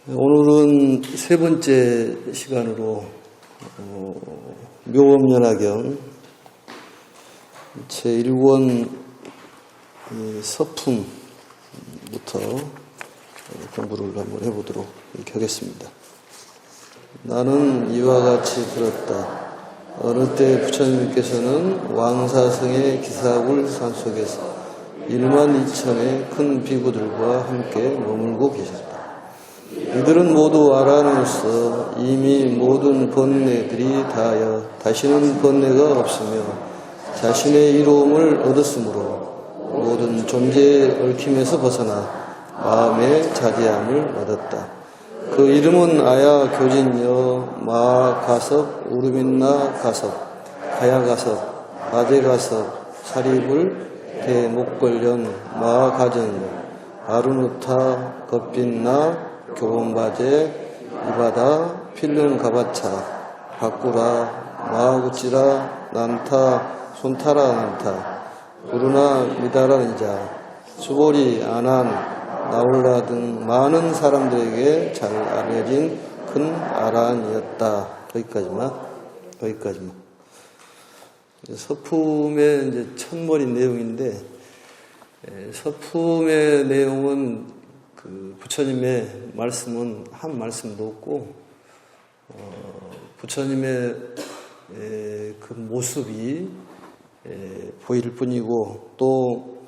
오늘은 세 번째 시간으로 묘법연화경 제1권 서품부터 공부를 한번 해보도록 이렇게 하겠습니다. 나는 이와 같이 들었다. 어느 때 부처님께서는 왕사성의 기사굴 산속에서 1만 2천의 큰 비구들과 함께 머물고 계셨다. 이들은 모두 알아내서 이미 모든 번뇌들이 다하여 다시는 번뇌가 없으며 자신의 이로움을 얻었으므로 모든 존재의 얽힘에서 벗어나 마음의 자제함을 얻었다. 그 이름은 아야 교진여 마가섭 우르민나 가섭 가야가섭 바데가섭 사리불 대목걸련 마가전 아르누타 겁빈나 교본바제 이바다 필름가바차 바꾸라 마구찌라 난타 손타라 난타 구르나 미다라니자 수보리 아난 나올라 등 많은 사람들에게 잘 알려진 큰 아란이었다. 거기까지만. 서품의 이제 첫머리 내용인데, 서품의 내용은 그 부처님의 말씀은 한 말씀도 없고, 부처님의 그 모습이 보일 뿐이고, 또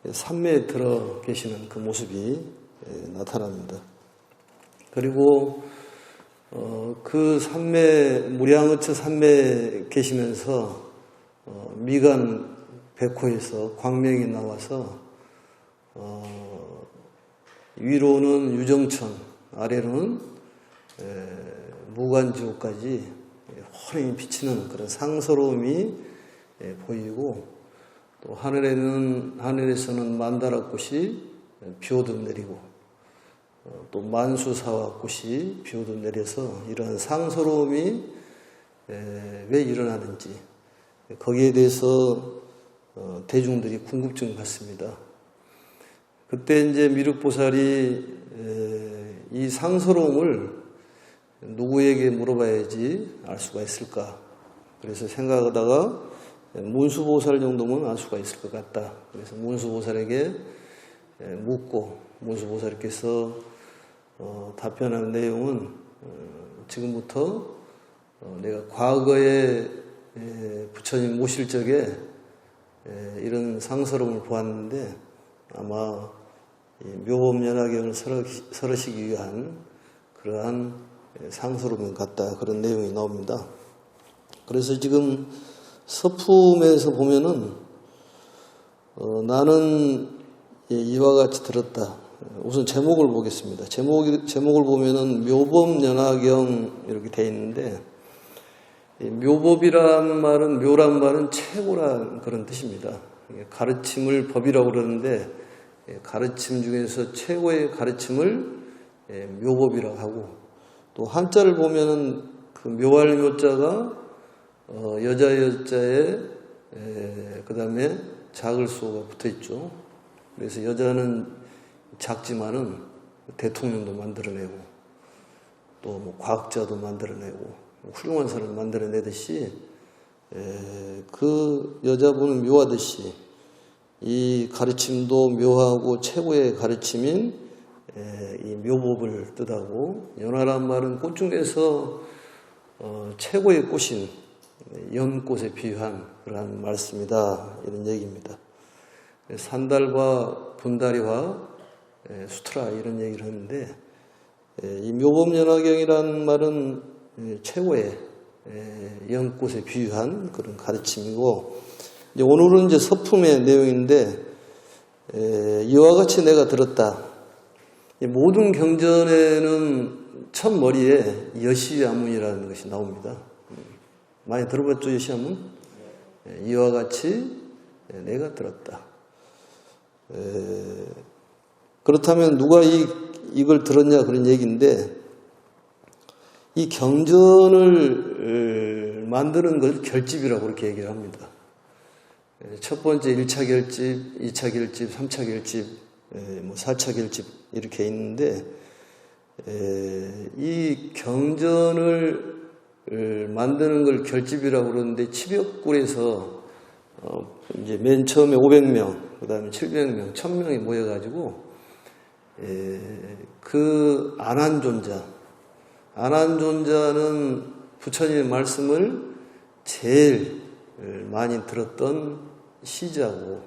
산매에 들어 계시는 그 모습이 나타납니다. 그리고 그 산매, 무량어처 산매에 계시면서 미간 백호에서 광명이 나와서 위로는 유정천, 아래로는 무간지옥까지 환히 비치는 그런 상서로움이 보이고, 또 하늘에서는 만다라꽃이 비오듯 내리고, 또 만수사화꽃이 비오듯 내려서 이런 상서로움이 왜 일어나는지 거기에 대해서 대중들이 궁금증을 갖습니다. 그때 이제 미륵보살이 이 상서로움을 누구에게 물어봐야지 알 수가 있을까? 그래서 생각하다가 문수보살 정도면 알 수가 있을 것 같다. 그래서 문수보살에게 묻고 문수보살께서 답변한 내용은 지금부터 내가 과거에 부처님 모실 적에 이런 상서로움을 보았는데 아마 묘법연화경을 설하시기 위한 그러한 상서로움 같다. 그런 내용이 나옵니다. 그래서 지금 서품에서 보면은 나는 이와 같이 들었다. 우선 제목을 보겠습니다. 제목을 보면은 묘법연화경 이렇게 돼 있는데, 묘법이란 말은, 묘란 말은 최고란 그런 뜻입니다. 가르침을 법이라고 그러는데, 가르침 중에서 최고의 가르침을 묘법이라고 하고, 또 한자를 보면은 그 묘할 묘자가 여자에 그 다음에 작을 수가 붙어 있죠. 그래서 여자는 작지만은 대통령도 만들어내고, 또 뭐 과학자도 만들어내고, 훌륭한 사람을 만들어내듯이 그 여자분은 묘하듯이 이 가르침도 묘하고 최고의 가르침인 이 묘법을 뜻하고, 연화란 말은 꽃 중에서 최고의 꽃인 연꽃에 비유한 그러한 말씀이다. 이런 얘기입니다. 산달과 분다리와 수트라 이런 얘기를 하는데, 이 묘법연화경이라는 말은 최고의 연꽃에 비유한 그런 가르침이고, 이제 오늘은 이제 서품의 내용인데, 이와 같이 내가 들었다. 모든 경전에는 첫 머리에 여시야문이라는 것이 나옵니다. 많이 들어봤죠, 여시야문? 이와 같이 내가 들었다. 그렇다면 누가 이걸 들었냐 그런 얘기인데, 이 경전을 만드는 걸 결집이라고 그렇게 얘기를 합니다. 첫 번째 1차 결집, 2차 결집, 3차 결집, 4차 결집 이렇게 있는데, 이 경전을 만드는 걸 결집이라고 그러는데 칩역굴에서 이제 맨 처음에 500명, 그 다음에 700명, 1000명이 모여가지고 그 안한존자는 부처님의 말씀을 제일 많이 들었던 시자고,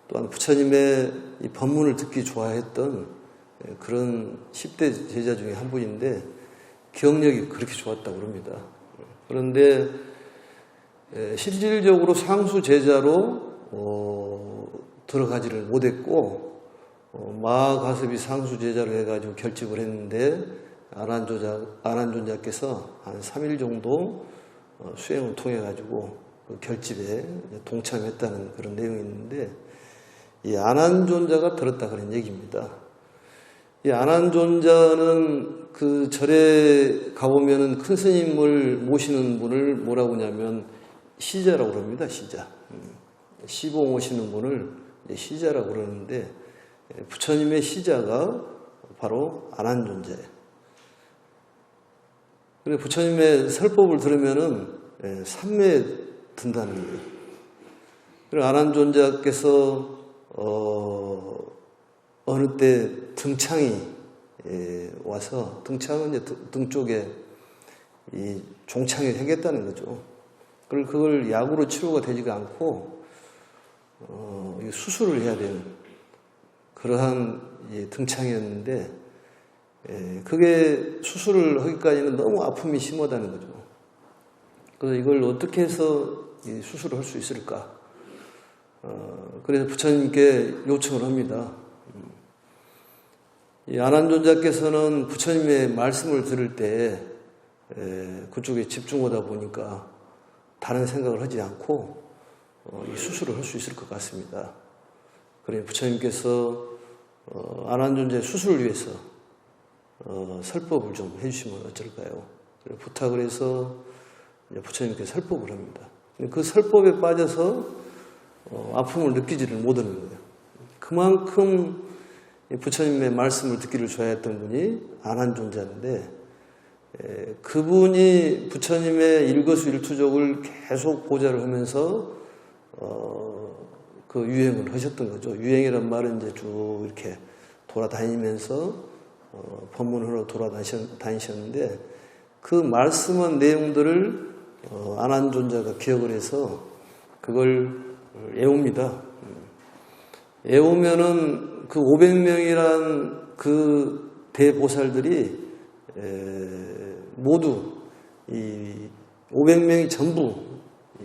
또한 부처님의 이 법문을 듣기 좋아했던 그런 10대 제자 중에 한 분인데 기억력이 그렇게 좋았다고 합니다. 그런데 실질적으로 상수 제자로 들어가지를 못했고, 마하가섭이 상수 제자로 해가지고 결집을 했는데 안한존자께서 한 3일 정도 수행을 통해 가지고 그 결집에 동참했다는 그런 내용이 있는데, 이 안한존자가 들었다 그런 얘기입니다. 이 안한존자는 그 절에 가보면은 큰 스님을 모시는 분을 뭐라고 하냐면 시자라고 그럽니다. 시자. 시봉 오시는 분을 시자라고 그러는데, 부처님의 시자가 바로 안한존자예요. 그리고 부처님의 설법을 들으면은 삼매에 든다는 거예요. 그리고 안한존자께서 어느 때 등창이 와서, 등창은 이제 등 쪽에 이 종창이 생겼다는 거죠. 그걸 약으로 치료가 되지가 않고 수술을 해야 되는 그러한 등창이었는데, 그게 수술을 하기까지는 너무 아픔이 심하다는 거죠. 그래서 이걸 어떻게 해서 수술을 할 수 있을까? 그래서 부처님께 요청을 합니다. 이 안한존자께서는 부처님의 말씀을 들을 때 그쪽에 집중하다 보니까 다른 생각을 하지 않고 이 수술을 할 수 있을 것 같습니다. 그래서 부처님께서 안한존자의 수술을 위해서 설법을 좀 해주시면 어쩔까요? 부탁을 해서 부처님께 설법을 합니다. 그 설법에 빠져서 아픔을 느끼지를 못하는 거예요. 그만큼 부처님의 말씀을 듣기를 좋아했던 분이 안한존자인데, 그분이 부처님의 일거수일투족을 계속 보좌를 하면서 그 유행을 하셨던 거죠. 유행이란 말은 이제 쭉 이렇게 돌아다니면서 법문을 하러 돌아다니셨는데, 그 말씀한 내용들을 안한존자가 기억을 해서 그걸 외웁니다. 외우면은 그 500명이란 그 대보살들이 모두 이 500명이 전부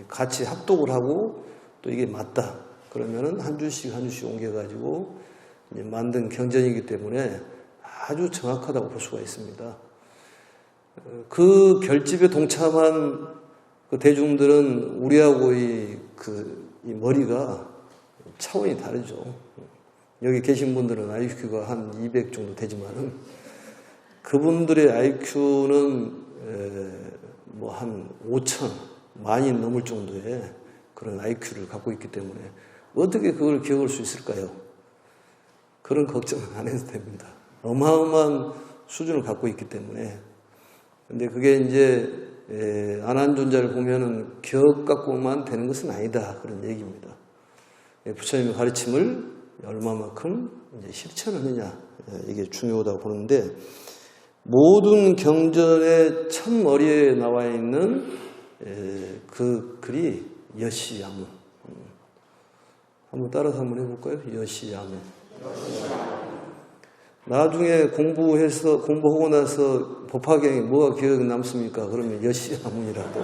같이 합독을 하고, 또 이게 맞다 그러면은 한 줄씩 옮겨가지고 이제 만든 경전이기 때문에 아주 정확하다고 볼 수가 있습니다. 그 결집에 동참한 그 대중들은 우리하고 이 머리가 차원이 다르죠. 여기 계신 분들은 IQ가 한 200 정도 되지만은 그분들의 IQ는 뭐 한 5,000, 만이 넘을 정도의 그런 IQ를 갖고 있기 때문에 어떻게 그걸 기억할 수 있을까요? 그런 걱정은 안 해도 됩니다. 어마어마한 수준을 갖고 있기 때문에. 근데 그게 이제 안한존자를 보면은 기억 갖고만 되는 것은 아니다, 그런 얘기입니다. 부처님의 가르침을 얼마만큼 이제 실천하느냐, 이게 중요하다고 보는데, 모든 경전의 첫머리에 나와 있는 그 글이 여시야문. 한번 따라서 한번 해볼까요? 여시야문. 나중에 공부하고 나서 법화경에 뭐가 기억에 남습니까? 그러면 여시야문이라고.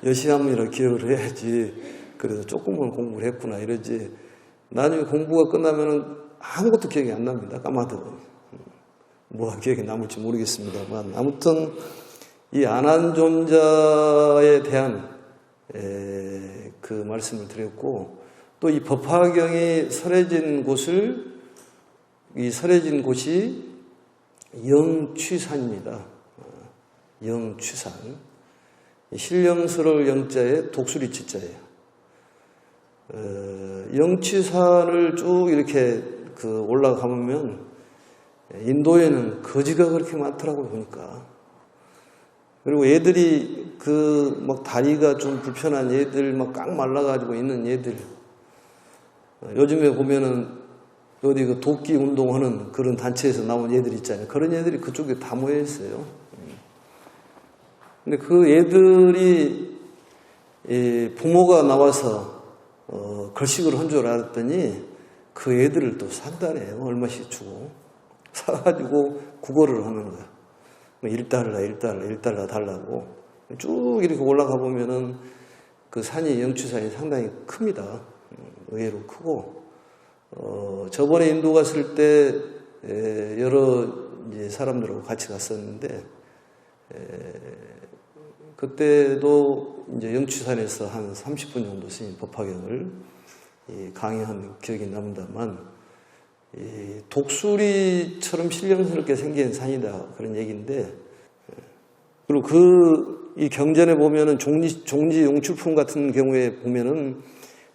여시야문이라고 기억을 해야지. 그래서 조금은 공부를 했구나 이러지. 나중에 공부가 끝나면은 아무것도 기억이 안 납니다. 까마득. 뭐가 기억에 남을지 모르겠습니다만, 아무튼 이 안한존자에 대한 그 말씀을 드렸고, 또 이 법화경이 설해진 곳이 영취산입니다. 영취산. 신령스러울 영자에 독수리 치자예요. 영취산을 쭉 이렇게 올라가면 인도에는 거지가 그렇게 많더라고요, 보니까. 그리고 애들이 막 다리가 좀 불편한 애들, 막 깡 말라가지고 있는 애들. 요즘에 보면은 어디 그 도끼 운동하는 그런 단체에서 나온 애들 있잖아요. 그런 애들이 그쪽에 다 모여 있어요. 근데 그 애들이 부모가 나와서 걸식을 한 줄 알았더니 그 애들을 또 산다네요. 얼마씩 주고. 사가지고 구걸을 하는 거야. $1 달라고. 쭉 이렇게 올라가 보면은 그 산이, 영추산이 상당히 큽니다. 의외로 크고. 저번에 인도 갔을 때 여러 이제 사람들하고 같이 갔었는데, 그때도 이제 영추산에서 한 30분 정도 스님 법화경을 강의한 기억이 납니다만, 독수리처럼 신령스럽게 생긴 산이다, 그런 얘기인데, 그리고 이 경전에 보면은 종지 용출품 같은 경우에 보면은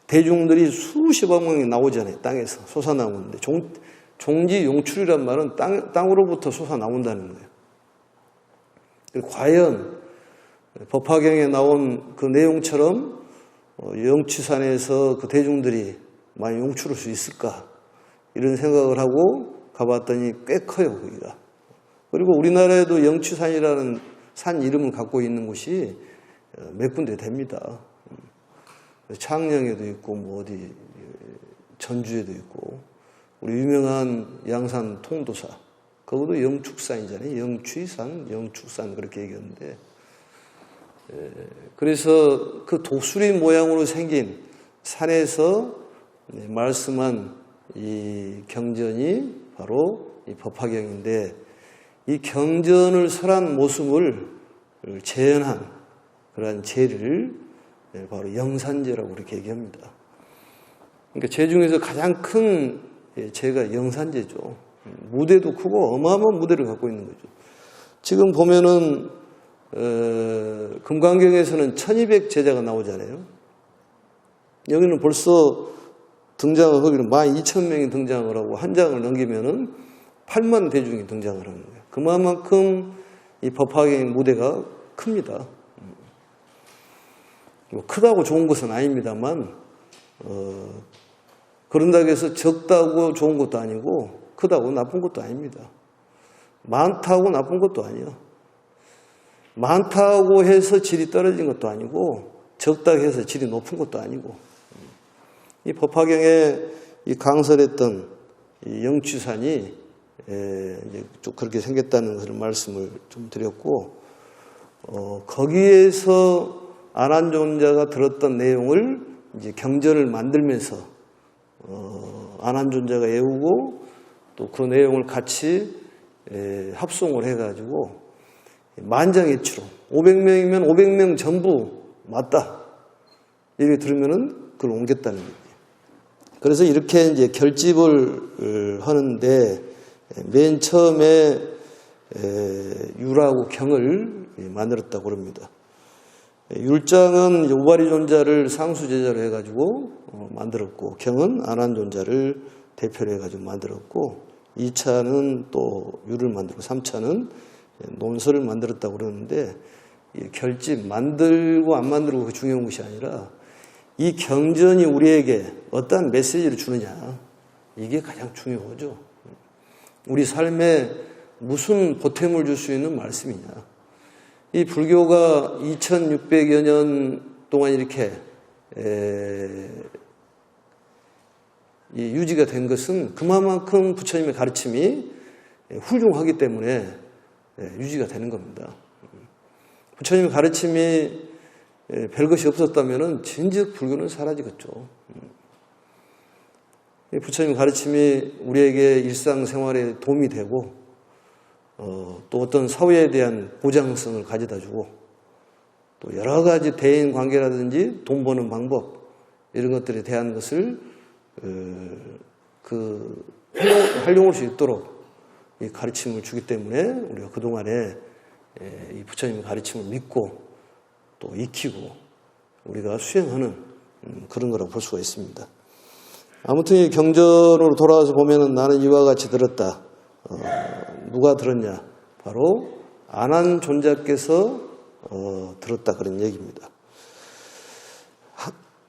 대중들이 수십억 명이 나오잖아요. 땅에서 솟아나오는데, 종지 용출이란 말은 땅으로부터 솟아나온다는 거예요. 그리고 과연 법화경에 나온 그 내용처럼 영추산에서 그 대중들이 많이 용출할 수 있을까? 이런 생각을 하고 가봤더니 꽤 커요, 거기가. 그리고 우리나라에도 영추산이라는 산 이름을 갖고 있는 곳이 몇 군데 됩니다. 창녕에도 있고, 뭐 어디, 전주에도 있고, 우리 유명한 양산 통도사, 그것도 영축산이잖아요. 영취산, 영축산, 그렇게 얘기하는데. 그래서 그 독수리 모양으로 생긴 산에서 말씀한 이 경전이 바로 이 법화경인데, 이 경전을 설한 모습을 재현한 그러한 제를 바로 영산제라고 그렇게 얘기합니다. 그러니까 제 중에서 가장 큰 제가 영산제죠. 무대도 크고 어마어마한 무대를 갖고 있는 거죠. 지금 보면은 금강경에서는 1200 제자가 나오잖아요. 여기는 벌써 등장을 하기는 12,000명이 등장을 하고 한 장을 넘기면은 8만 대중이 등장을 하는 거예요. 그만큼 이 법화경 무대가 큽니다. 크다고 좋은 것은 아닙니다만, 그런다고 해서 적다고 좋은 것도 아니고, 크다고 나쁜 것도 아닙니다. 많다고 나쁜 것도 아니에요. 많다고 해서 질이 떨어진 것도 아니고, 적다고 해서 질이 높은 것도 아니고, 이 법화경에 이 강설했던 이 영추산이 이제 좀 그렇게 생겼다는 그런 말씀을 좀 드렸고, 거기에서 안한존자가 들었던 내용을 이제 경전을 만들면서 안한존자가 외우고 또 그 내용을 같이 합송을 해가지고 만장일치로 500명이면 500명 전부 맞다 이렇게 들으면은 그걸 옮겼다는 거예요. 그래서 이렇게 이제 결집을 하는데 맨 처음에 율하고 경을 만들었다고 합니다. 율장은 우바리존자를 상수제자로 해가지고 만들었고, 경은 안한존자를 대표로 해가지고 만들었고, 2차는 또 율을 만들고 3차는 논설을 만들었다고 그러는데, 결집 만들고 안 만들고 그게 중요한 것이 아니라 이 경전이 우리에게 어떠한 메시지를 주느냐, 이게 가장 중요하죠. 우리 삶에 무슨 보탬을 줄 수 있는 말씀이냐. 이 불교가 2600여 년 동안 이렇게 유지가 된 것은 그만큼 부처님의 가르침이 훌륭하기 때문에 유지가 되는 겁니다. 부처님의 가르침이 별것이 없었다면 진즉 불교는 사라지겠죠. 부처님의 가르침이 우리에게 일상생활에 도움이 되고 또 어떤 사회에 대한 보장성을 가져다 주고 또 여러 가지 대인 관계라든지 돈 버는 방법 이런 것들에 대한 것을 활용할 수 있도록 이 가르침을 주기 때문에 우리가 그동안에 이 부처님의 가르침을 믿고 또 익히고 우리가 수행하는 그런 거라고 볼 수가 있습니다. 아무튼 이 경전으로 돌아와서 보면은 나는 이와 같이 들었다. 누가 들었냐? 바로 안한존자께서 들었다 그런 얘기입니다.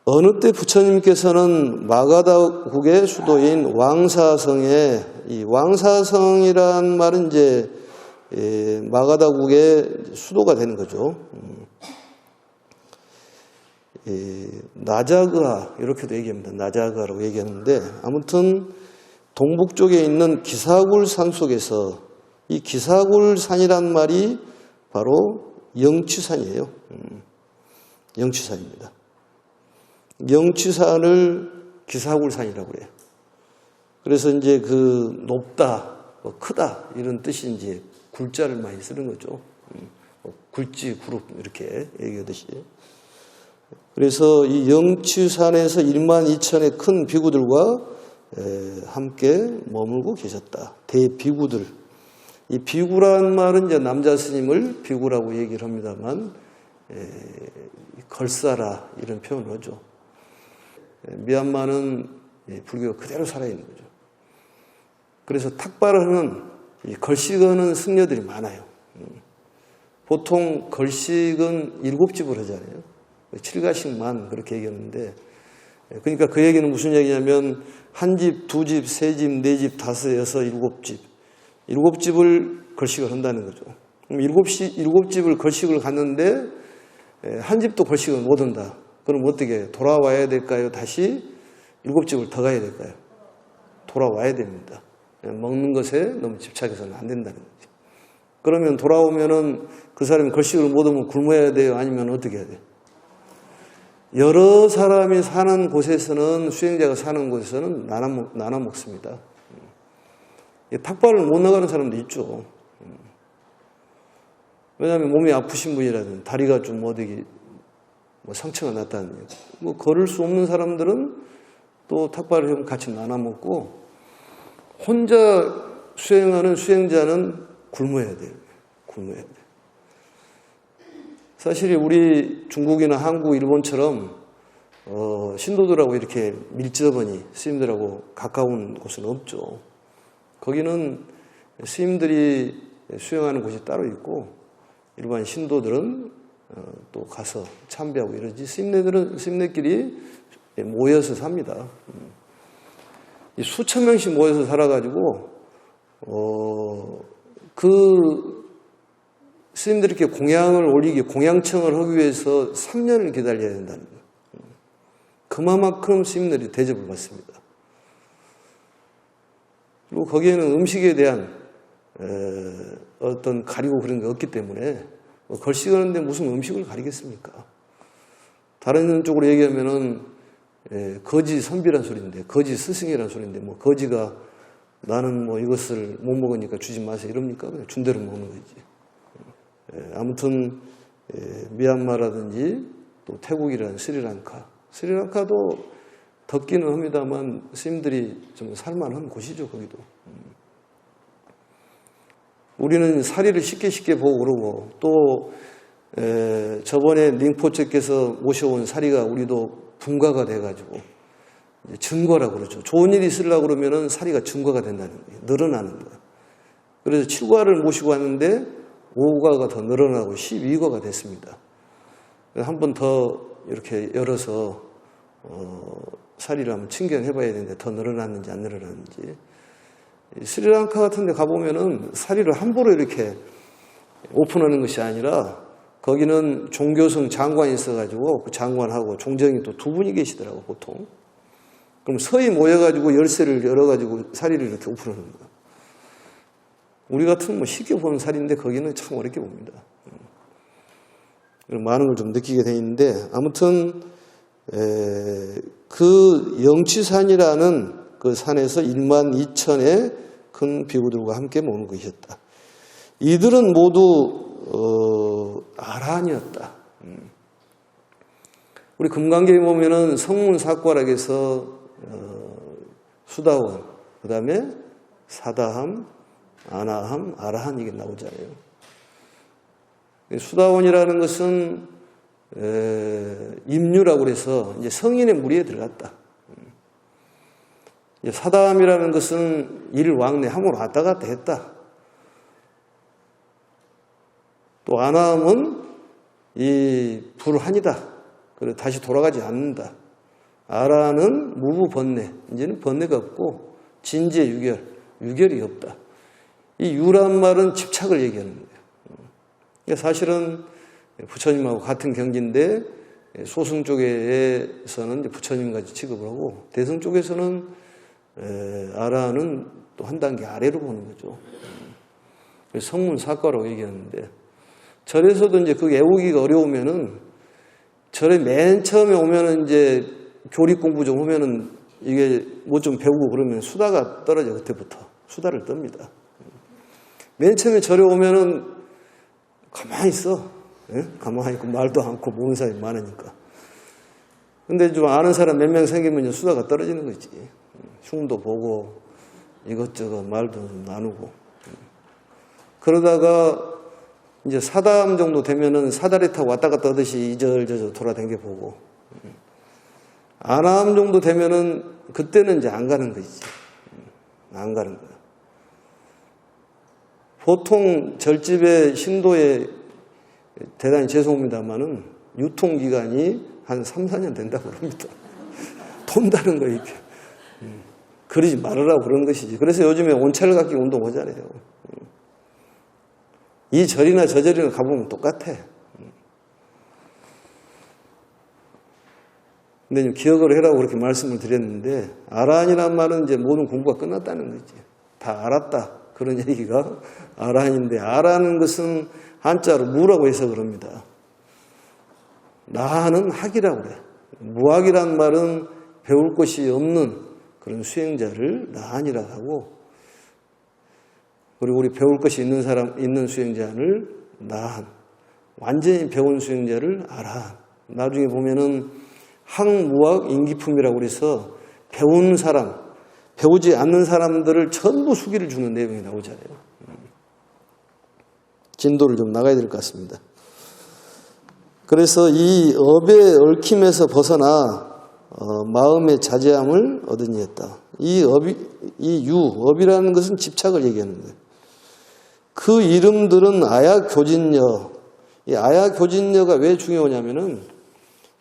어느 때 부처님께서는 마가다국의 수도인 왕사성에, 이 왕사성이란 말은 이제 마가다국의 수도가 되는 거죠. 나자그하 이렇게도 얘기합니다. 나자그하라고 얘기하는데 아무튼 동북쪽에 있는 기사굴산 속에서 이 기사굴산이란 말이 바로 영취산이에요. 영취산입니다. 영취산을 기사굴산이라고 그래요. 그래서 이제 그 높다, 크다 이런 뜻이 이제 굴자를 많이 쓰는 구죠. 굴지, 구룹 이렇게 얘기하듯이. 그래서 이 영취산에서 12,000의 큰 비구들과 함께 머물고 계셨다. 대비구들. 이 비구란 말은 이제 남자 스님을 비구라고 얘기를 합니다만, 걸사라 이런 표현을 하죠. 미얀마는 불교가 그대로 살아있는 거죠. 그래서 탁발을 하는, 걸식하는 승려들이 많아요. 보통 걸식은 7집을 하잖아요. 7가씩만 그렇게 얘기하는데, 그러니까 그 얘기는 무슨 얘기냐면, 1집, 2집, 3집, 4집, 5, 6, 7집. 7집을 걸식을 한다는 거죠. 그럼 7집을 걸식을 갔는데, 한 집도 걸식을 못 한다. 그럼 어떻게 해요? 돌아와야 될까요? 다시 7집을 더 가야 될까요? 돌아와야 됩니다. 먹는 것에 너무 집착해서는 안 된다는 거죠. 그러면 돌아오면은 그 사람이 걸식을 못 하면 굶어야 돼요? 아니면 어떻게 해야 돼요? 여러 사람이 사는 곳에서는, 수행자가 사는 곳에서는 나눠 먹습니다. 탁발을 못 나가는 사람도 있죠. 왜냐하면 몸이 아프신 분이라든지 다리가 좀 어디 상처가 났다는 얘기. 걸을 수 없는 사람들은 또 탁발을 하면 같이 나눠 먹고, 혼자 수행하는 수행자는 굶어야 돼요. 굶어야 돼요. 사실 우리 중국이나 한국, 일본처럼 신도들하고 이렇게 밀접하니 스님들하고 가까운 곳은 없죠. 거기는 스님들이 수행하는 곳이 따로 있고 일반 신도들은 또 가서 참배하고 이러지, 스님네끼리 모여서 삽니다. 수천 명씩 모여서 살아가지고 그 스님들이 이렇게 공양을 올리기, 공양청을 하기 위해서 3년을 기다려야 된다는 거예요. 그만큼 스님들이 대접을 받습니다. 그리고 거기에는 음식에 대한 어떤 가리고 그런 게 없기 때문에 걸식하는데 무슨 음식을 가리겠습니까? 다른 쪽으로 얘기하면은 거지 선비란 소리인데, 거지 스승이란 소리인데, 거지가 나는 이것을 못 먹으니까 주지 마세요 이럽니까? 그냥 준 대로 먹는 거지. 아무튼 미얀마라든지 또 태국이라는 스리랑카도 덥기는 합니다만 스님들이 좀 살만한 곳이죠. 거기도. 우리는 사리를 쉽게 보고 그러고, 또 저번에 링포체께서 모셔온 사리가 우리도 분가가 돼가지고 증거라고 그러죠. 좋은 일이 있으려고 그러면은 사리가 증거가 된다는 거예요. 늘어나는 거예요. 그래서 7과를 모시고 왔는데 5과가 더 늘어나고 12과가 됐습니다. 한 번 더 이렇게 열어서 사리를 한번 친견해 봐야 되는데 더 늘어났는지 안 늘어났는지. 스리랑카 같은 데 가보면은 사리를 함부로 이렇게 오픈하는 것이 아니라 거기는 종교성 장관이 있어가지고 그 장관하고 종정이 또 2분이 계시더라고, 보통. 그럼 서히 모여가지고 열쇠를 열어가지고 사리를 이렇게 오픈하는 거야. 우리 같으면 쉽게 보는 사리인데 거기는 참 어렵게 봅니다. 많은 걸 좀 느끼게 돼 있는데, 아무튼 그 영취산이라는 그 산에서 12,000의 큰 비구들과 함께 모는 것이었다. 이들은 모두 아라한이었다. 우리 금강경에 보면은 성문사과락에서 수다원, 그 다음에 사다함, 아나함, 아라한 이게 나오잖아요. 수다원이라는 것은 임류라고 해서 이제 성인의 무리에 들어갔다. 사담이라는 것은 일왕래 함으로 왔다 갔다 했다. 또 아람은 이 불한이다. 그리고 다시 돌아가지 않는다. 아라는 무부번뇌, 이제는 번뇌가 없고 진지의 유결이 없다. 이 유란 말은 집착을 얘기하는 거예요. 사실은 부처님하고 같은 경지인데 소승 쪽에서는 부처님같이 취급을 하고 대승 쪽에서는 아라는 또 한 단계 아래로 보는 거죠. 성문사과라고 얘기하는데 절에서도 이제 그 외우기가 어려우면은 절에 맨 처음에 오면은 이제 교리 공부 좀 하면은 이게 뭐 좀 배우고 그러면 수다가 떨어져. 그때부터 수다를 떱니다. 맨 처음에 절에 오면은 가만히 있어. 예? 가만히 있고 말도 않고 모르는 사람이 많으니까. 근데 좀 아는 사람 몇 명 생기면 수다가 떨어지는 거지. 흉도 보고 이것저것 말도 좀 나누고. 그러다가 이제 사담 정도 되면은 사다리 타고 왔다 갔다 하듯이 이절저절 돌아다녀 보고. 아람 정도 되면은 그때는 이제 안 가는 거지. 안 가는 거야. 보통 절집의 신도에 대단히 죄송합니다만은 유통기간이 한 3, 4년 된다고 그럽니다. 돈다는 거 이렇게. 그러지 말으라고 그런 것이지. 그래서 요즘에 온찰 갖기 운동 하잖아요. 이 절이나 저 절이나 가보면 똑같아. 근데 좀 기억을 해라고 그렇게 말씀을 드렸는데, 아란이란 말은 이제 모든 공부가 끝났다는 거지. 다 알았다. 그런 얘기가 아란인데, 아라는 것은 한자로 무라고 해서 그럽니다. 나는 학이라고 그래. 무학이란 말은 배울 것이 없는 그런 수행자를 나한이라고 하고, 그리고 우리 배울 것이 있는 수행자를 나한, 완전히 배운 수행자를 아라한. 나중에 보면은 학무학 인기품이라고 그래서 배운 사람, 배우지 않는 사람들을 전부 수기를 주는 내용이 나오잖아요. 진도를 좀 나가야 될 것 같습니다. 그래서 이 업의 얽힘에서 벗어나 마음의 자제함을 얻으니했다. 업이라는 것은 집착을 얘기하는 거예요. 그 이름들은 아야교진녀. 이 아야교진녀가 왜 중요하냐면은,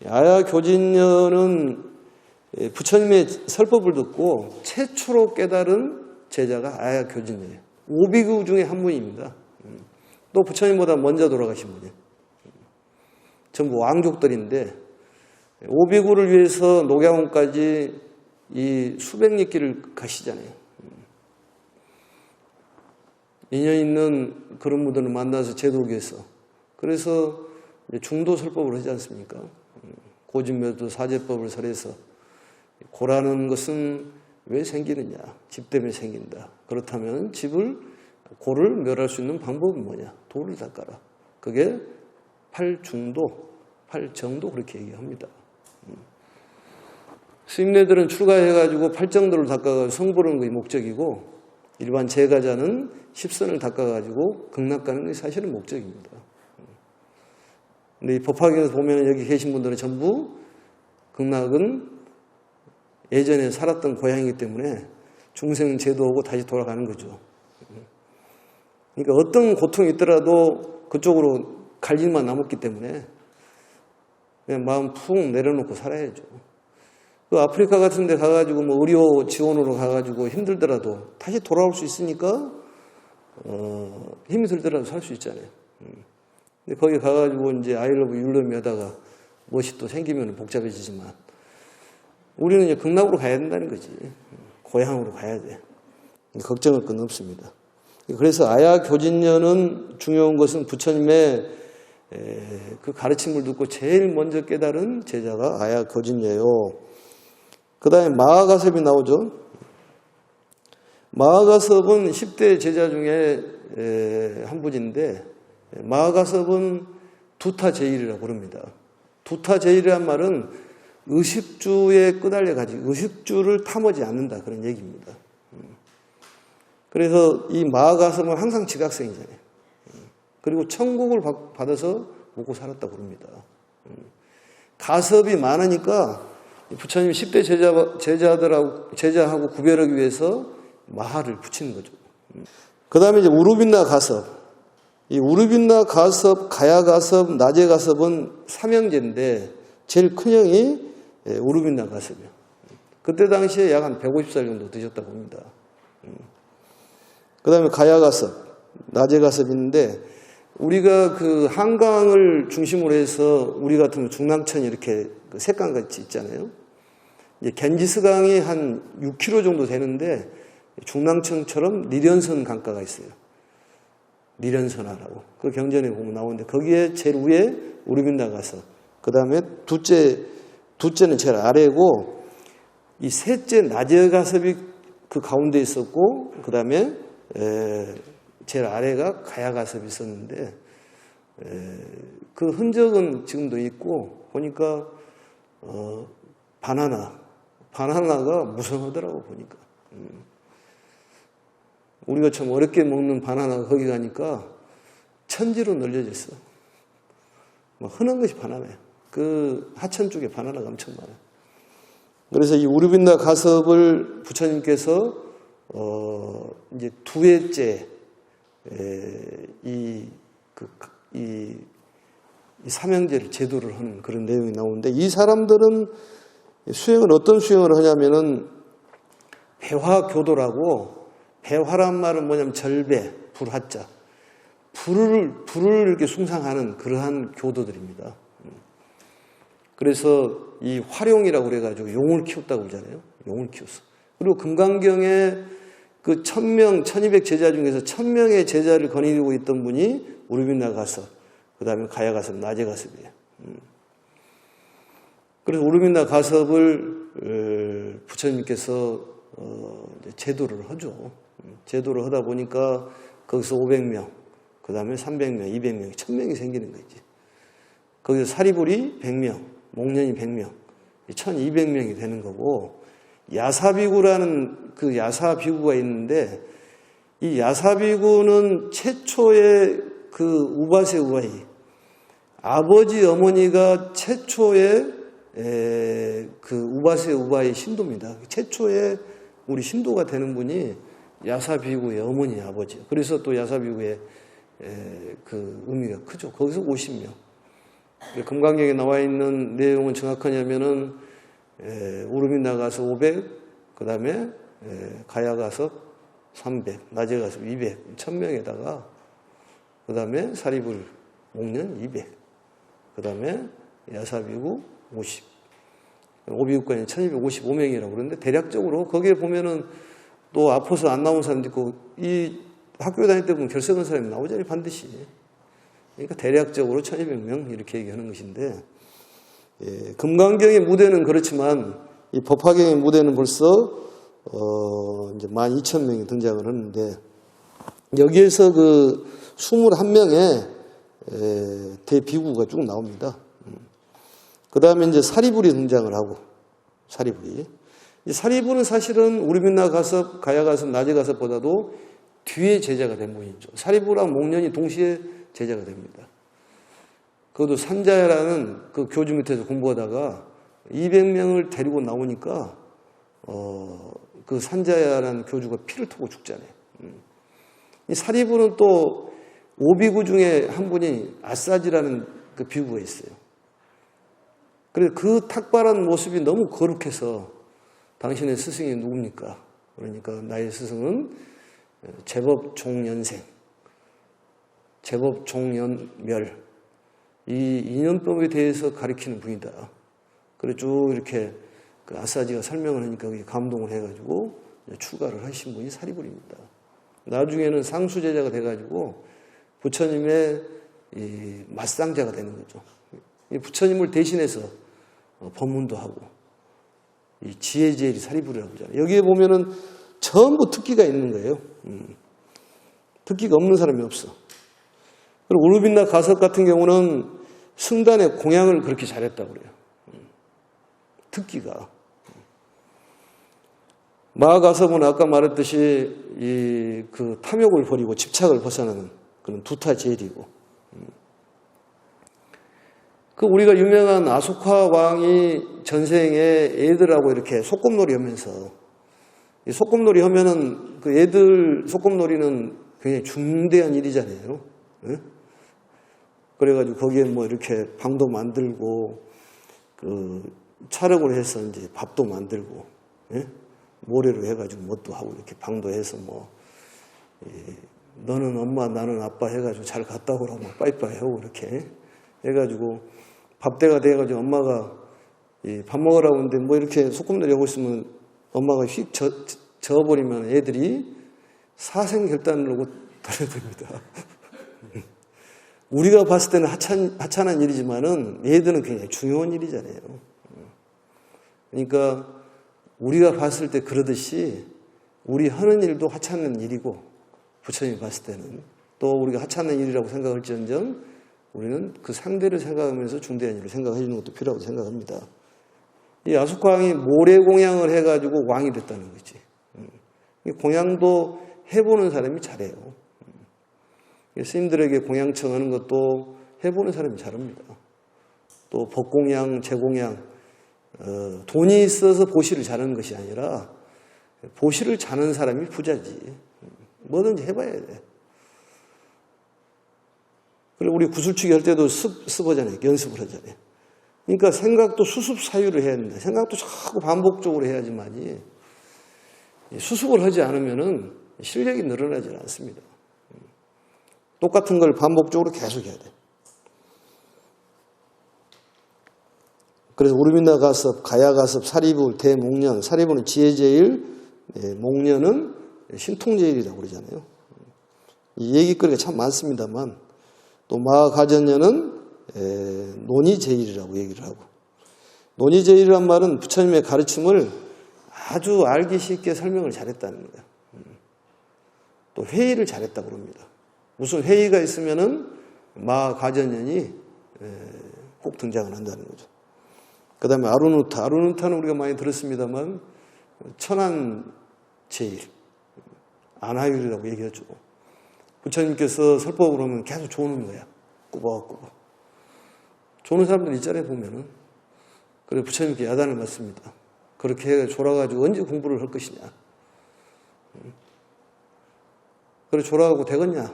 아야교진녀는 부처님의 설법을 듣고 최초로 깨달은 제자가 아야교진녀예요. 오비구 중에 한 분입니다. 또 부처님보다 먼저 돌아가신 분이에요. 전부 왕족들인데, 오비구를 위해서 녹양원까지 이 수백 리길을 가시잖아요. 인연 있는 그런 분들을 만나서 제도기에서. 그래서 중도 설법을 하지 않습니까? 고진묘도 사제법을 설해서 고라는 것은 왜 생기느냐? 집 때문에 생긴다. 그렇다면 고를 멸할 수 있는 방법은 뭐냐? 돌을 닦아라. 그게 팔중도, 팔정도 그렇게 얘기합니다. 스님네들은 출가해가지고 팔정도를 닦아가지고 성보는 것이 목적이고, 일반 제가자는 십선을 닦아가지고 극락가는 것이 사실은 목적입니다. 근데 이 법화경에서 보면 여기 계신 분들은 전부 극락은 예전에 살았던 고향이기 때문에 중생 제도하고 다시 돌아가는 거죠. 그러니까 어떤 고통이 있더라도 그쪽으로 갈 일만 남았기 때문에 그냥 마음 푹 내려놓고 살아야죠. 그 아프리카 같은 데 가가지고 뭐 의료 지원으로 가가지고 힘들더라도 다시 돌아올 수 있으니까 힘이 들더라도 살 수 있잖아요. 근데 거기 가가지고 이제 아이러브 율럼이 하다가 무엇이 또 생기면 복잡해지지만 우리는 이제 극락으로 가야 된다는 거지. 고향으로 가야 돼. 걱정할 건 없습니다. 그래서 아야교진녀는 중요한 것은 부처님의 그 가르침을 듣고 제일 먼저 깨달은 제자가 아야교진녀예요. 그 다음에 마하가섭이 나오죠. 마하가섭은 10대 제자 중에 한 분인데, 마하가섭은 두타제일이라고 부릅니다. 두타제일이란 말은 의식주에 끄달려가지고 의식주를 탐하지 않는다, 그런 얘기입니다. 그래서 이 마하가섭은 항상 지각생이잖아요. 그리고 천국을 받아서 먹고 살았다고 그럽니다. 가섭이 많으니까 부처님 10대 제자하고 구별하기 위해서 마하를 붙이는 거죠. 그 다음에 이제 우루빈나 가섭. 이 우루빈나 가섭, 가야 가섭, 나제 가섭은 삼형제인데 제일 큰 형이 우루빈나 가섭이에요. 그때 당시에 약 한 150살 정도 드셨다고 합니다. 그 다음에 가야 가섭, 나제 가섭이 있는데 우리가 그 한강을 중심으로 해서 우리 같으면 중랑천이 이렇게 색강같이 있잖아요. 이제 겐지스강이 한 6km 정도 되는데 중랑천처럼 리련선 강가가 있어요. 리련선하라고. 그 경전에 보면 나오는데 거기에 제일 위에 우루빈나 가섭. 그 다음에 둘째는 제일 아래고 이 셋째 나제 가섭이 그 가운데 있었고 그 다음에 제일 아래가 가야 가섭이 있었는데 그 흔적은 지금도 있고 보니까 바나나가 무성하더라고 보니까. 우리가 참 어렵게 먹는 바나나가 거기 가니까 천지로 널려져 있어. 뭐 흔한 것이 바나나예요. 그 하천 쪽에 바나나가 엄청 많아요. 그래서 이 우루빈나 가섭을 부처님께서 이제 두 해째 이 삼형제를 제도를 하는 그런 내용이 나오는데 이 사람들은 수행을 어떤 수행을 하냐면은 배화교도라고 배화란 말은 뭐냐면 절배, 불화자. 불을 이렇게 숭상하는 그러한 교도들입니다. 그래서 이 화룡이라고 그래가지고 용을 키웠다고 그러잖아요. 용을 키웠어. 그리고 금강경에 그 1000명, 1200 제자 중에서 1000명의 제자를 거느리고 있던 분이 우루빈나 가섭, 그 다음에 가야 가섭, 나제 가섭이에요. 그래서 우루빈나 가섭을 부처님께서 제도를 하죠. 제도를 하다 보니까 거기서 500명, 그 다음에 300명, 200명, 1000명이 생기는 거지. 거기서 사리불이 100명, 목련이 100명, 1200명이 되는 거고, 야사비구라는 그 야사비구가 있는데, 이 야사비구는 최초의 그 우바세 우바이, 아버지 어머니가 최초의 그 우바세 우바이 신도입니다. 최초의 우리 신도가 되는 분이 야사비구의 어머니 아버지. 그래서 또 야사비구의 그 의미가 크죠. 거기서 50명. 금강경에 나와 있는 내용은 정확하냐면은 우루빈나 가섭 500, 그 다음에 가야 가섭 300, 나제 가섭 200, 1000명에다가 그 다음에 사리불 목련 200, 그 다음에 야사비구 50, 오비국관이 1255명이라고 그러는데 대략적으로 거기에 보면은 또 아파서 안 나온 사람도 있고 이 학교 다닐 때 보면 결석한 사람이 나오잖아요 반드시. 그러니까 대략적으로 1200명 이렇게 얘기하는 것인데 금강경의 무대는 그렇지만 이 법화경의 무대는 벌써 이제 12,000명이 등장을 하는데 여기에서 그 21명의 대비구가 쭉 나옵니다. 그 다음에 이제 사리불이 등장을 하고 사리불이. 사리불은 사실은 우루빈나 가섭, 가야 가섭, 나제 가섭보다도 뒤에 제자가 된 분이죠. 사리불하고 목련이 동시에 제자가 됩니다. 그것도 산자야라는 그 교주 밑에서 공부하다가 200명을 데리고 나오니까 그 산자야라는 교주가 피를 토고 죽잖아요. 이 사리불은 또 오비구 중에 한 분이 아싸지라는 그 비구가 있어요. 그래서 그 탁발한 모습이 너무 거룩해서 당신의 스승이 누굽니까? 그러니까 나의 스승은 제법 종연생, 제법 종연멸, 이 인연법에 대해서 가리키는 분이다. 그래서 쭉 이렇게 그 아싸지가 설명을 하니까 감동을 해가지고 추가를 하신 분이 사리불입니다. 나중에는 상수제자가 돼가지고 부처님의 이 맞상자가 되는 거죠. 부처님을 대신해서 법문도 하고 이 지혜제일이 사리불이라고 하잖아요. 여기에 보면은 전부 특기가 있는 거예요. 특기가 없는 사람이 없어. 그리고 우루빈나 가섭 같은 경우는 승단의 공양을 그렇게 잘했다고 그래요. 특기가. 마가섭은 아까 말했듯이 그 탐욕을 버리고 집착을 벗어나는 그런 두타제일이고. 그 우리가 유명한 아소카 왕이 전생에 애들하고 이렇게 소꿉놀이 하면서, 이 소꿉놀이 하면은 그 애들 소꿉놀이는 굉장히 중대한 일이잖아요. 예? 그래가지고 거기에 뭐 이렇게 방도 만들고, 그 촬영을 해서 이제 밥도 만들고, 예? 모래로 해가지고 뭣도 하고 이렇게 방도 해서 뭐, 너는 엄마 나는 아빠 해가지고 잘 갔다 오라고 빠이빠이 하고 이렇게 해가지고 밥때가 돼가지고 엄마가 밥 먹으라고 하는데 뭐 이렇게 소꿉놀이 하고 있으면 엄마가 휙 저어버리면 애들이 사생결단을 하고 달려듭니다. 우리가 봤을 때는 하찮은 일이지만은 얘들은 굉장히 중요한 일이잖아요. 그러니까 우리가 봤을 때 그러듯이 우리 하는 일도 하찮은 일이고 부처님이 봤을 때는 또 우리가 하찮은 일이라고 생각할지언정 우리는 그 상대를 생각하면서 중대한 일을 생각해 주는 것도 필요하다고 생각합니다. 이 아소카 왕이 모래 공양을 해가지고 왕이 됐다는 거지. 공양도 해보는 사람이 잘해요. 스님들에게 공양청 하는 것도 해보는 사람이 잘합니다. 또 법공양, 제공양, 돈이 있어서 보시를 잘하는 것이 아니라 보시를 잘하는 사람이 부자지. 뭐든지 해봐야 돼. 그리고 우리 구슬치기 할 때도 습하잖아요. 연습을 하잖아요. 그러니까 생각도 수습 사유를 해야 된다. 생각도 자꾸 반복적으로 해야지만이 수습을 하지 않으면은 실력이 늘어나지 않습니다. 똑같은 걸 반복적으로 계속 해야 돼. 그래서 우르민나 가섭, 가야 가섭, 사리부, 대목련, 사리부는 지혜제일, 목련은 신통제일이라고 그러잖아요. 이 얘기거리가 참 많습니다만 또 마가전녀는 논의제일이라고 얘기를 하고, 논의제일이란 말은 부처님의 가르침을 아주 알기 쉽게 설명을 잘했다는 거예요. 또 회의를 잘했다고 합니다. 무슨 회의가 있으면은 마가전년이 꼭 등장을 한다는 거죠. 그 다음에 아루누타. 아루누타는 우리가 많이 들었습니다만 천안제일, 안하율이라고 얘기하죠. 부처님께서 설법을 하면 계속 조는 거야. 꾸벅꾸벅. 조는 사람들 있잖아요, 보면은. 그래서 부처님께 야단을 맞습니다. 그렇게 졸아가지고 언제 공부를 할 것이냐. 그래 졸아가고 되겠냐.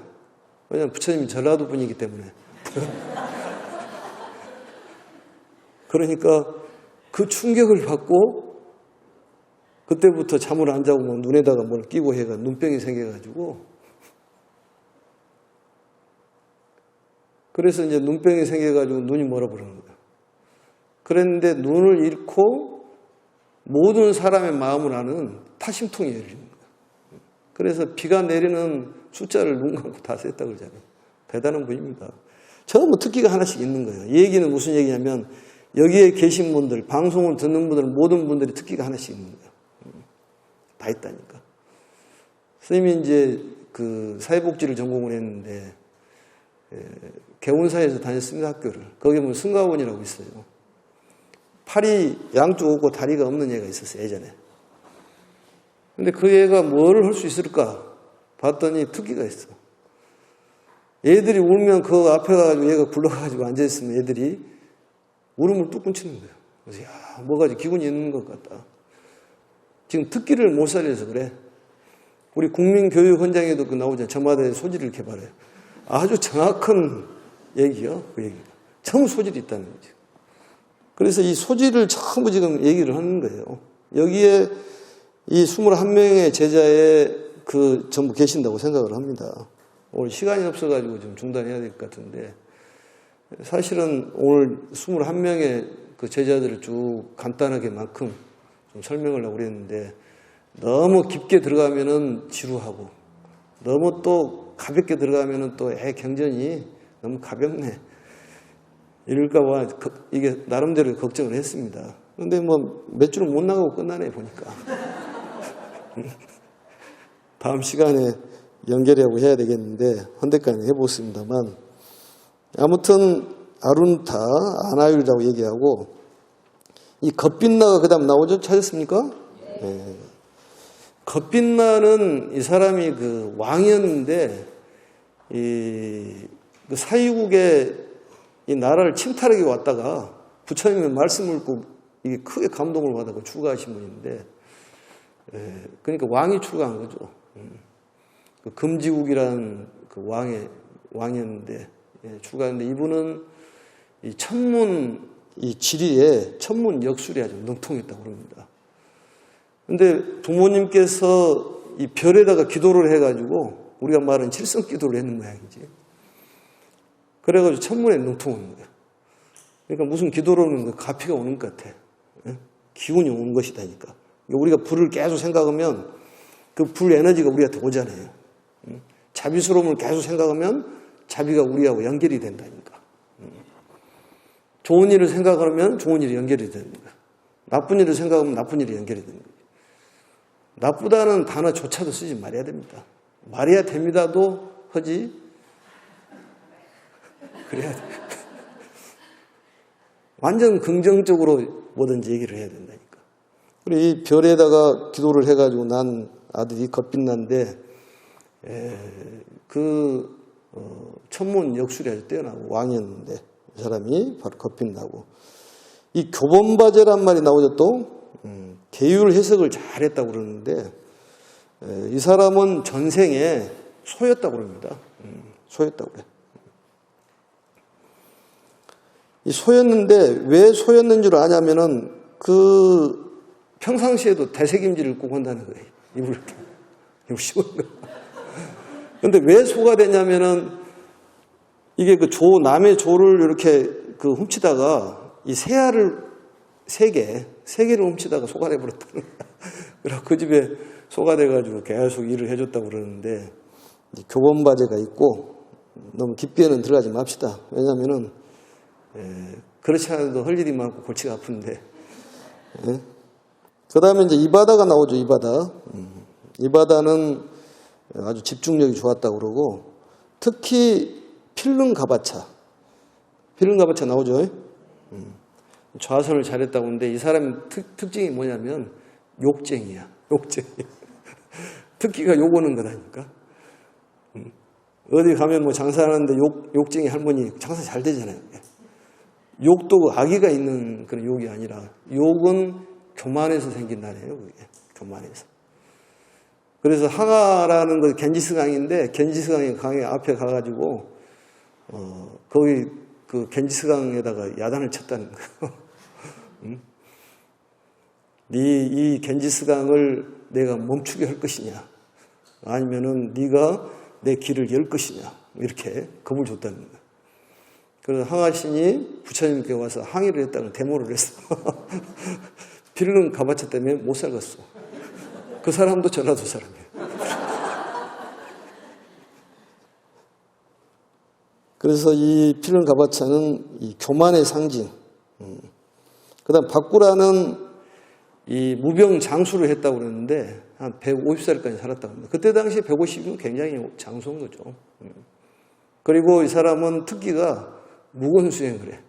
왜냐하면 부처님이 전라도 분이기 때문에. 그러니까 그 충격을 받고 그때부터 잠을 안 자고 뭐 눈에다가 뭘 끼고 해가 눈병이 생겨가지고, 그래서 이제 눈병이 생겨가지고 눈이 멀어버리는 거예요. 그랬는데 눈을 잃고 모든 사람의 마음을 아는 타심통이 열리는 거예요. 그래서 비가 내리는 숫자를 눈 감고 다 셌다고 그러잖아요. 대단한 분입니다. 전부 특기가 하나씩 있는 거예요. 이 얘기는 무슨 얘기냐면 여기에 계신 분들, 방송을 듣는 분들, 모든 분들이 특기가 하나씩 있는 거예요. 다 있다니까. 선생님이 이제 그 사회복지를 전공을 했는데 개운사에서 다녔습니다, 학교를. 거기 보면 승가원이라고 있어요. 팔이 양쪽 없고 다리가 없는 애가 있었어요, 예전에. 근데 그 애가 뭐를 할 수 있을까 봤더니 특기가 있어. 애들이 울면 그 앞에 가가지고 얘가 굴러가가지고 앉아있으면 애들이 울음을 뚝 끊치는 거예요. 그래서 야, 뭐가 기분이 있는 것 같다. 지금 특기를 못 살려서 그래. 우리 국민교육헌장에도 그 나오잖아요. 저마다의 소질을 개발해. 아주 정확한 얘기요. 그 얘기가. 전부 소질이 있다는 거죠. 그래서 이 소질을 전부 지금 얘기를 하는 거예요. 여기에 이 21명의 제자에 그 전부 계신다고 생각을 합니다. 오늘 시간이 없어가지고 좀 중단해야 될 것 같은데, 사실은 오늘 21명의 그 제자들을 쭉 간단하게만큼 좀 설명을 하고 그랬는데, 너무 깊게 들어가면은 지루하고, 너무 또 가볍게 들어가면은 또 경전이 너무 가볍네. 이럴까봐 이게 나름대로 걱정을 했습니다. 근데 뭐 몇 줄은 못 나가고 끝나네, 보니까. 다음 시간에 연결하고 해야 되겠는데, 헌데까지 해보겠습니다만, 아무튼, 아룬타, 아나율이라고 얘기하고, 이 겁빛나가 그 다음 나오죠? 찾았습니까? 네. 겁빛나는 이 사람이 그 왕이었는데, 그 사유국의 이 나라를 침탈하게 왔다가 부처님의 말씀을 듣고 이게 크게 감동을 받아서 출가하신 분인데, 그러니까 왕이 출가한 거죠. 그 금지국이라는 그 왕이었는데, 출가했는데 이분은 이 천문, 이 지리에 천문 역술이 아주 능통했다고 그럽니다. 근데 부모님께서 이 별에다가 기도를 해가지고 우리가 말하는 칠성 기도를 했는 모양이지. 그래가지고 천문에 능통한 거야. 그러니까 무슨 기도로 오는 거 가피가 오는 것 같아. 기운이 오는 것이다니까. 우리가 불을 계속 생각하면 그 불 에너지가 우리한테 오잖아요. 자비스러움을 계속 생각하면 자비가 우리하고 연결이 된다니까. 좋은 일을 생각하면 좋은 일이 연결이 되는 거야. 나쁜 일을 생각하면 나쁜 일이 연결이 되는 거야. 나쁘다는 단어조차도 쓰지 말아야 됩니다. 말해야 됩니다도 하지. 그래야 돼. 완전 긍정적으로 뭐든지 얘기를 해야 된다니까. 그리고 이 별에다가 기도를 해가지고 난 아들이 겉빛난데, 천문 역술이 아주 뛰어나고 왕이었는데, 이 사람이 바로 겉빛나고. 이 교본바제란 말이 나오죠 또. 계율 해석을 잘했다고 그러는데, 이 사람은 전생에 소였다고 그럽니다. 소였다고 그래. 이 소였는데 왜 소였는 줄 아냐면은 그 평상시에도 대책임지를 꼭 한다는 거예요. 입을 이렇게. 이거 쉬운 거. 근데 왜 소가 되냐면은 이게 그 남의 조를 이렇게 그 훔치다가 이 새알을 세 개를 훔치다가 소가 돼버렸다는 거야. 그래서 그 집에 소가 돼가지고 계속 일을 해줬다고 그러는데, 교본바제가 있고 너무 깊게는 들어가지 맙시다. 왜냐면은 그렇지 않아도 할 일이 많고 골치가 아픈데. 그 다음에 이제 이바다가 나오죠. 이바다는 아주 집중력이 좋았다고 그러고, 특히 필름가바차 나오죠. 좌선을 잘했다고 하는데 이 사람의 특징이 뭐냐면 욕쟁이야. 특기가 욕 오는 거다니까. 어디 가면 뭐 장사하는데 욕쟁이 할머니 장사 잘 되잖아요. 욕도 악의가 있는 그런 욕이 아니라 욕은 교만에서 생긴다네요. 그게 교만에서. 그래서 항아라는 거 겐지스강인데 겐지스강의 강에 앞에 가가지고 거기 그 겐지스강에다가 야단을 쳤다는 거예요. 이 겐지스강을 내가 멈추게 할 것이냐, 아니면은 네가 내 길을 열 것이냐, 이렇게 겁을 줬다는 거예요. 그래서 항아신이 부처님께 와서 항의를 했다는 데모를 했어. 필름 가바차 때문에 못 살겠어. 그 사람도 전라도 사람이에요. 그래서 이 필름 가바차는 이 교만의 상징. 그 다음 박구라는 이 무병 장수를 했다고 그러는데 한 150살까지 살았다고 합니다. 그때 당시에 150이면 굉장히 장수인 거죠. 그리고 이 사람은 특기가 무건수행을 해.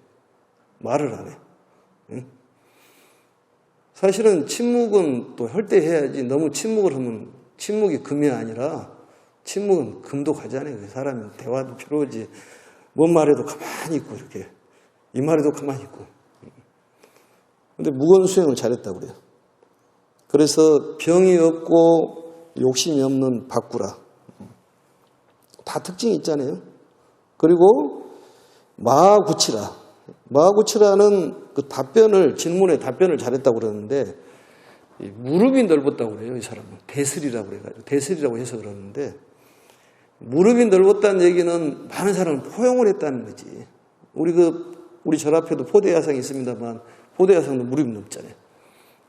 말을 안 해. 사실은 침묵은 또 할 때 해야지, 너무 침묵을 하면 침묵이 금이 아니라 침묵은 금도 가잖아요. 사람은 대화도 필요하지. 뭔 말해도 가만히 있고 이렇게, 이 말에도 가만히 있고. 근데 무건수행을 잘했다고 그래요. 그래서 병이 없고 욕심이 없는 박구라. 다 특징이 있잖아요. 그리고 마하구치라는 그 질문에 답변을 잘했다고 그러는데, 무릎이 넓었다고 그래요. 이 사람은 대슬이라고 그래가지고 대슬이라고 해서 그러는데, 무릎이 넓었다는 얘기는 많은 사람을 포용을 했다는 거지. 우리 절 앞에도 포대야상이 있습니다만 포대야상도 무릎이 넓잖아요.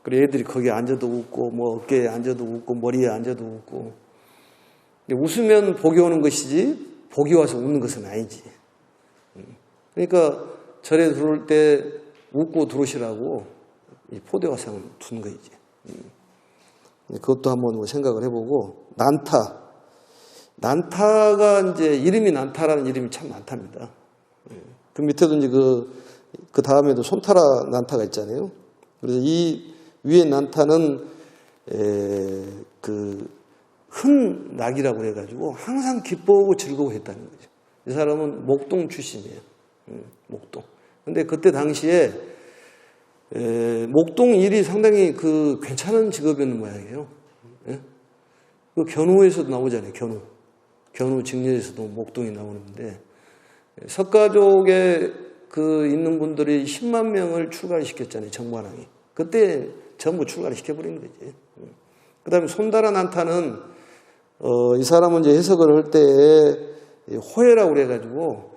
그래 애들이 거기에 앉아도 웃고, 뭐 어깨에 앉아도 웃고, 머리에 앉아도 웃고. 웃으면 복이 오는 것이지 복이 와서 웃는 것은 아니지. 그러니까 절에 들어올 때 웃고 들어오시라고 이 포대화상을 둔 거이지. 그것도 한번 생각을 해보고, 난타가 이제 이름이 난타라는 이름이 참 많답니다. 그 밑에도 이제 그 다음에도 손타라 난타가 있잖아요. 그래서 이 위에 난타는 그 흔낙이라고 해가지고 항상 기뻐하고 즐거워했다는 거죠. 이 사람은 목동 출신이에요. 목동. 근데 그때 당시에 목동 일이 상당히 그 괜찮은 직업이었는 모양이에요. 예? 그 견우에서도 나오잖아요. 견우 직녀에서도 목동이 나오는데 석가족에 그 있는 분들이 10만 명을 출가를 시켰잖아요. 정관왕이. 그때 전부 출가를 시켜버린 거지. 그 다음에 손달아 난타는 이 사람은 이제 해석을 할 때 호해라고 그래가지고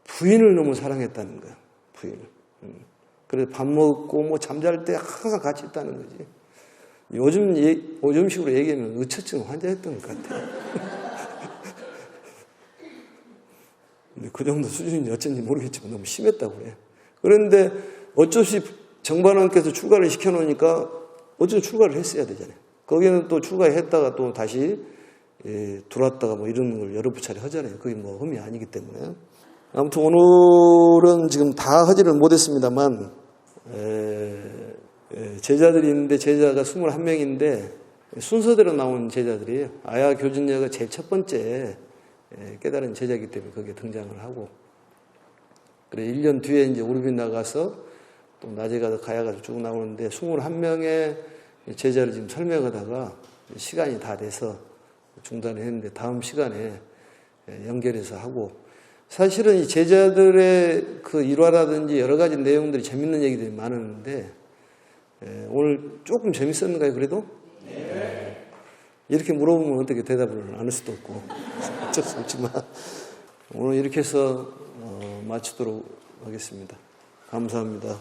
부인을 너무 사랑했다는 거야. 부인을. 그래서 밥 먹고 뭐 잠잘 때 항상 같이 있다는 거지. 요즘식으로 얘기하면 의처증 환자였던 것 같아요. 근데 그 정도 수준인지 어쩐지 모르겠지만 너무 심했다고 그래. 그런데 어쩔 수 없이 정관왕께서 출가를 시켜놓으니까 어쨌든 출가를 했어야 되잖아요. 거기는 또 출가했다가 또 다시 들어왔다가 뭐 이런 걸 여러 차례 하잖아요. 그게 뭐 흠이 아니기 때문에. 아무튼 오늘은 지금 다 하지를 못했습니다만 제자들이 있는데 제자가 21명인데 순서대로 나온 제자들이에요. 아야 교진녀가 제일 첫 번째 깨달은 제자이기 때문에 거기에 등장을 하고, 그래 1년 뒤에 이제 오르빈 나가서 또 낮에 가서 가야가서 쭉 나오는데 21명의 제자를 지금 설명하다가 시간이 다 돼서 중단을 했는데 다음 시간에 연결해서 하고, 사실은 이 제자들의 그 일화라든지 여러 가지 내용들이 재밌는 얘기들이 많았는데 오늘 조금 재밌었는가요, 그래도? 네. 이렇게 물어보면 어떻게 대답을 안 할 수도 없고 어쩔 수 없지만 오늘 이렇게 해서 마치도록 하겠습니다. 감사합니다.